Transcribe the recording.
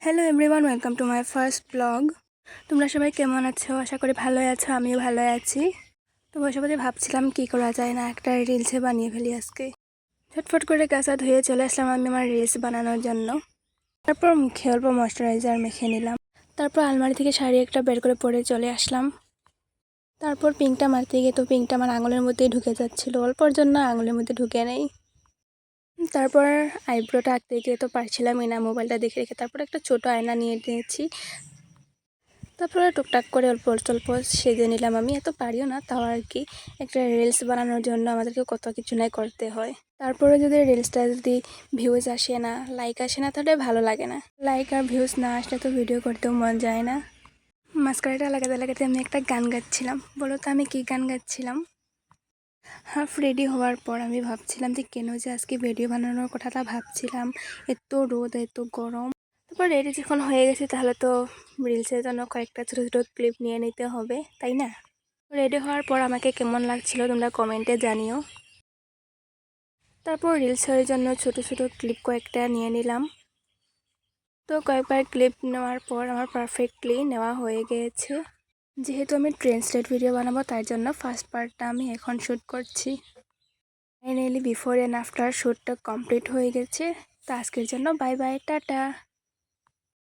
Hello everyone, welcome to my first blog. তোমরা সবাই কেমন আছো? আশা করি ভালোই আছো, আমিও ভালো আছি। তো বসে বসে ভাবছিলাম কি করা যায় না, একটা রিলসে বানিয়ে ফেলি আজকে। ঝটফট করে গাছা ধুয়ে চলে আসলাম আমি আমার রিলস বানানোর জন্য। তারপর মুখে অল্প ময়শ্চারাইজার মেখে নিলাম। তারপর আলমারি থেকে শাড়ি একটা বের করে পরে চলে আসলাম। তারপর পিঙ্কটা মারতে গিয়ে তো পিঙ্কটা আমার আঙুলের মধ্যেই ঢুকে যাচ্ছিলো, অল্পর জন্য আঙুলের মধ্যে ঢুকে নেই। তারপর আইব্রোটা আঁকতে গিয়ে তো পারছিলামই না, মোবাইলটা দেখে রেখে তারপর একটা ছোট আয়না নিয়ে নিয়েছি। তারপরে টুকটাক করে অল্প অল্প সেজে নিলাম। আমি এত পারিও না, তাও আর কি একটা রিলস বানানোর জন্য আমাদেরকে কত কিছু নাই করতে হয়। তারপরে যদি রিলসটা যদি ভিউজ আসে না, লাইক আসে না, তাহলে ভালো লাগে না। লাইক আর ভিউজ না আসলে তো ভিডিও করতেও মন যায় না। মাস্কারাটা লাগাতে লাগাতে আমি একটা গান গাচ্ছিলাম। বলো তো আমি কী গান গাচ্ছিলাম? হাফ রেডি হওয়ার পর আমি ভাবছিলাম যে কেন যে আজকে ভিডিও বানানোর কথাটা ভাবছিলাম, এত রোদ এত গরম। তারপর রেডি যখন হয়ে গেছি তাহলে তো রিলসের জন্য কয়েকটা ছোটো ছোটো ক্লিপ নিয়ে নিতে হবে, তাই না? রেডি হওয়ার পর আমাকে কেমন লাগছিল তোমরা কমেন্টে জানিও। তারপর রিলসের জন্য ছোটো ছোটো ক্লিপ কয়েকটা নিয়ে নিলাম। তো কয়েকবার ক্লিপ নেওয়ার পর আমার পারফেক্টলি নেওয়া হয়ে গিয়েছে। যেহেতু আমি ট্রান্সলেট ভিডিও বানাবো তার জন্য ফার্স্ট পার্টটা আমি এখন শ্যুট করছি। ফাইনালি বিফোর অ্যান্ড আফটার শ্যুটটা কমপ্লিট হয়ে গেছে। তো আজকের জন্য বাই বাই, টাটা।